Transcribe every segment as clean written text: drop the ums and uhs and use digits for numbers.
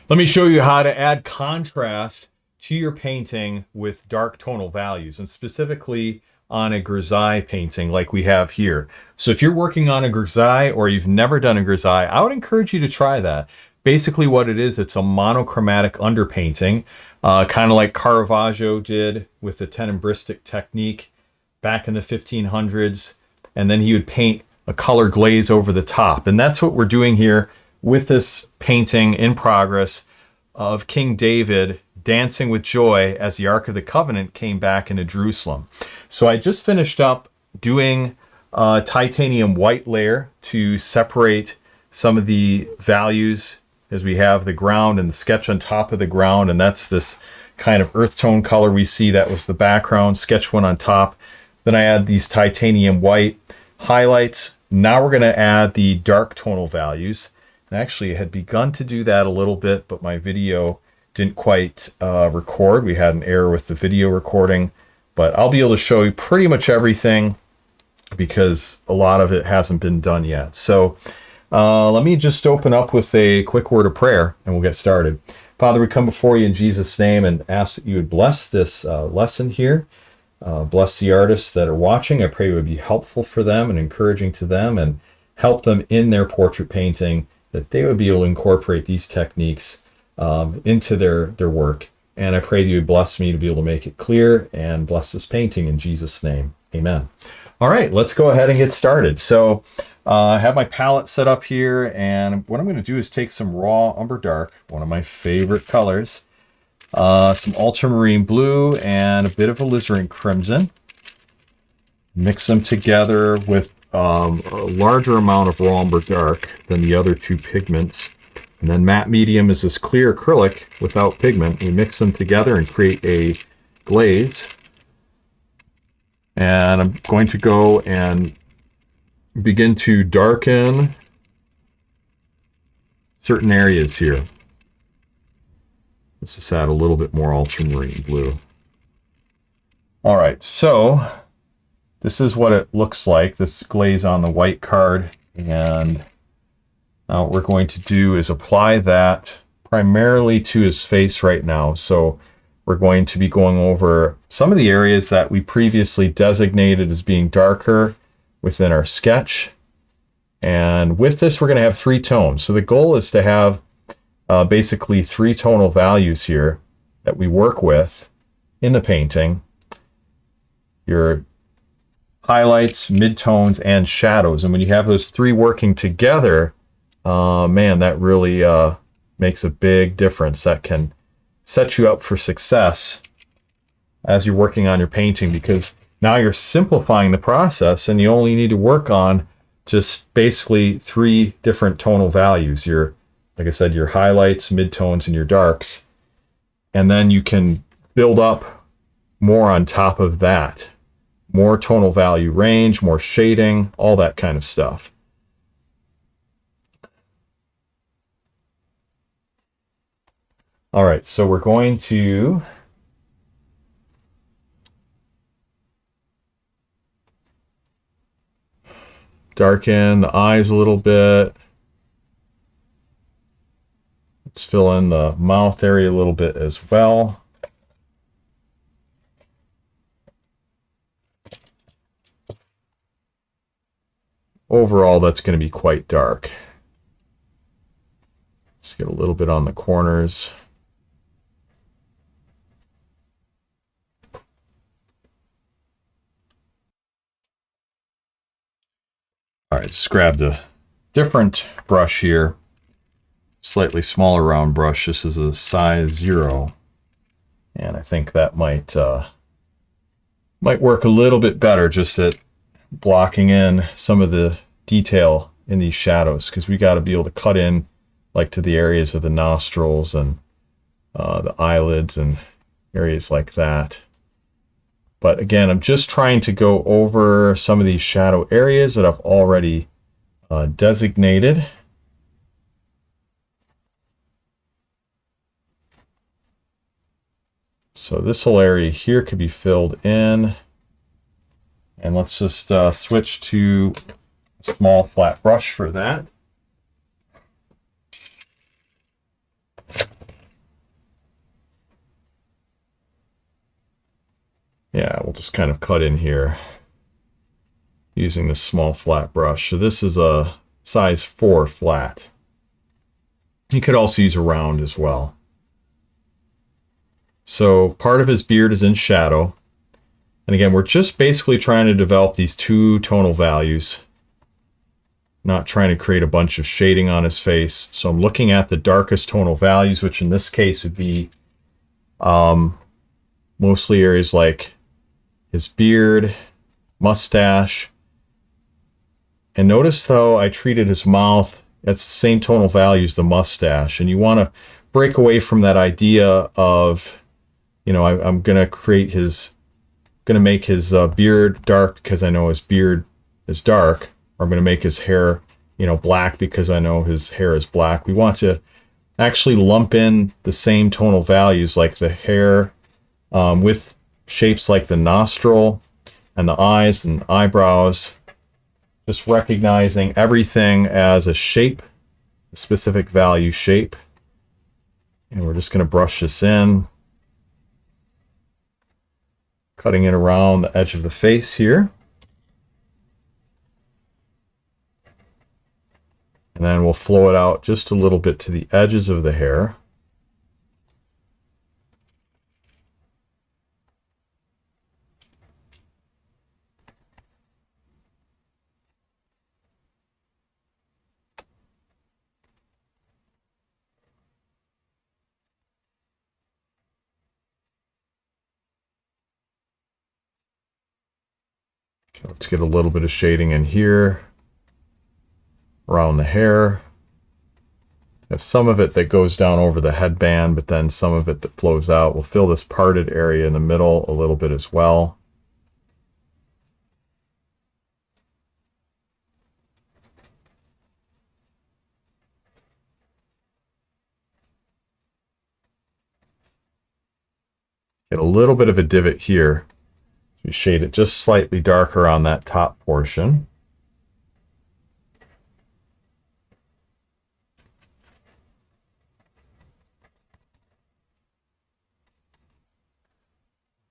Let me show you how to add contrast to your painting with dark tonal values, and specifically on a Grisaille painting like we have here. So if you're working on a Grisaille or you've never done a Grisaille, I would encourage you to try that. Basically what it is, it's a monochromatic underpainting, kind of like Caravaggio did with the tenebristic technique back in the 1500s, and then he would paint a color glaze over the top. And that's what we're doing here with this painting in progress of King David dancing with joy as the Ark of the Covenant came back into Jerusalem. So I just finished up doing a titanium white layer to separate some of the values, as we have the ground and the sketch on top of the ground, and that's this kind of earth tone color we see. That was the background, sketch one on top. Then I add these titanium white highlights. Now we're going to add the dark tonal values. And actually, I had begun to do that a little bit, but my video didn't quite record. We had an error with the video recording, but I'll be able to show you pretty much everything because a lot of it hasn't been done yet. So let me just open up with a quick word of prayer and we'll get started. Father, we come before you in Jesus' name and ask that you would bless this lesson here. Bless the artists that are watching. I pray it would be helpful for them and encouraging to them and help them in their portrait painting, that they would be able to incorporate these techniques into their work. And I pray that you would bless me to be able to make it clear and bless this painting in Jesus' name. Amen. All right, let's go ahead and get started. So I have my palette set up here, and what I'm going to do is take some raw umber dark, one of my favorite colors, some ultramarine blue, and a bit of alizarin crimson. Mix them together with a larger amount of raw umber dark than the other two pigments. And then matte medium is this clear acrylic without pigment. We mix them together and create a glaze. And I'm going to go and begin to darken certain areas here. Let's just add a little bit more ultramarine blue. All right, so this is what it looks like, this glaze on the white card. And now what we're going to do is apply that primarily to his face right now. So we're going to be going over some of the areas that we previously designated as being darker within our sketch. And with this, we're going to have three tones. So the goal is to have basically three tonal values here that we work with in the painting. Your highlights, midtones, and shadows. And when you have those three working together, man, that really makes a big difference. That can set you up for success as you're working on your painting, because now you're simplifying the process and you only need to work on just basically three different tonal values. Your, like I said, your highlights, midtones, and your darks. And then you can build up more on top of that. More tonal value range, more shading, all that kind of stuff. All right, so we're going to darken the eyes a little bit. Let's fill in the mouth area a little bit as well. Overall, that's going to be quite dark. Let's get a little bit on the corners. All right, just grabbed a different brush here, slightly smaller round brush. This is a size 0, and I think that might work a little bit better just at blocking in some of the detail in these shadows, because we got to be able to cut in like to the areas of the nostrils and the eyelids and areas like that. But again, I'm just trying to go over some of these shadow areas that I've already designated. So this whole area here could be filled in. And let's just switch to a small flat brush for that. Yeah, we'll just kind of cut in here using this small flat brush. So this is a size 4 flat. You could also use a round as well. So part of his beard is in shadow. And again, we're just basically trying to develop these 2 tonal values, not trying to create a bunch of shading on his face. So I'm looking at the darkest tonal values, which in this case would be mostly areas like his beard, mustache. And notice though, I treated his mouth, that's the same tonal value as the mustache. And you want to break away from that idea of, you know, I'm going to create his, going to make his beard dark because I know his beard is dark. Or I'm going to make his hair, you know, black because I know his hair is black. We want to actually lump in the same tonal values like the hair with shapes like the nostril and the eyes and eyebrows. Just recognizing everything as a shape, a specific value shape. And we're just going to brush this in, cutting it around the edge of the face here. And then we'll flow it out just a little bit to the edges of the hair. Okay, let's get a little bit of shading in here around the hair. There's some of it that goes down over the headband, but then some of it that flows out. We'll fill this parted area in the middle a little bit as well. Get a little bit of a divot here. We shade it just slightly darker on that top portion.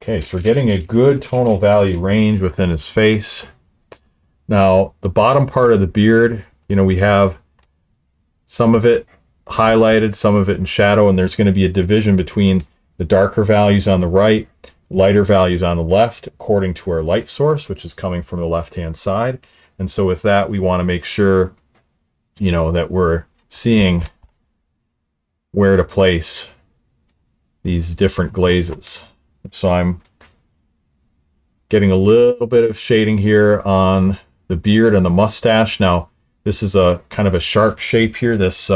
Okay, so we're getting a good tonal value range within his face. Now, the bottom part of the beard, you know, we have some of it highlighted, some of it in shadow, and there's going to be a division between the darker values on the right, lighter values on the left, according to our light source, which is coming from the left-hand side. And so with that, we want to make sure, you know, that we're seeing where to place these different glazes. So I'm getting a little bit of shading here on the beard and the mustache. Now, this is a kind of a sharp shape here, this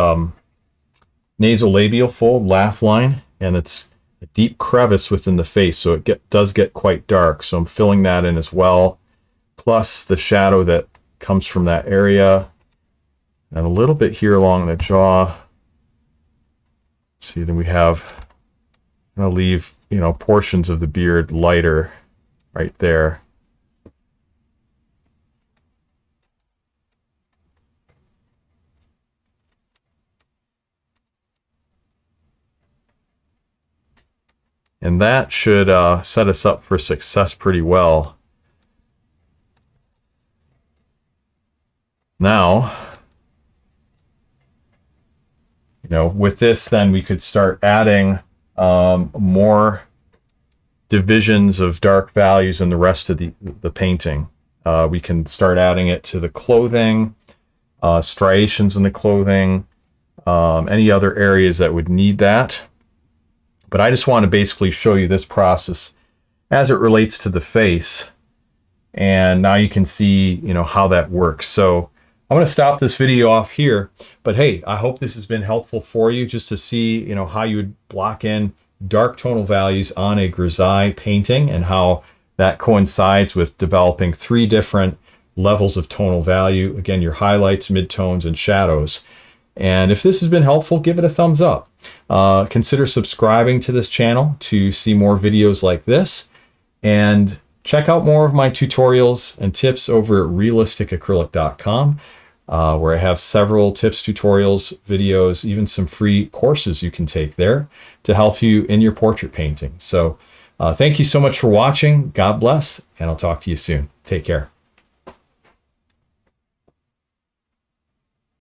nasolabial fold, laugh line, and it's a deep crevice within the face, so it does get quite dark. So I'm filling that in as well, plus the shadow that comes from that area, and a little bit here along the jaw. See, then we have, I'm going to leave, you know, portions of the beard lighter right there. And that should set us up for success pretty well. Now, you know, with this, then we could start adding more divisions of dark values in the rest of the painting. We can start adding it to the clothing, striations in the clothing, any other areas that would need that. But I just want to basically show you this process as it relates to the face. And now you can see, you know, how that works. So I'm going to stop this video off here. But hey, I hope this has been helpful for you just to see, you know, how you would block in dark tonal values on a grisaille painting and how that coincides with developing 3 different levels of tonal value. Again, your highlights, midtones, and shadows. And if this has been helpful, give it a thumbs up. Consider subscribing to this channel to see more videos like this. And check out more of my tutorials and tips over at realisticacrylic.com, where I have several tips, tutorials, videos, even some free courses you can take there to help you in your portrait painting. So Thank you so much for watching. God bless, and I'll talk to you soon. Take care.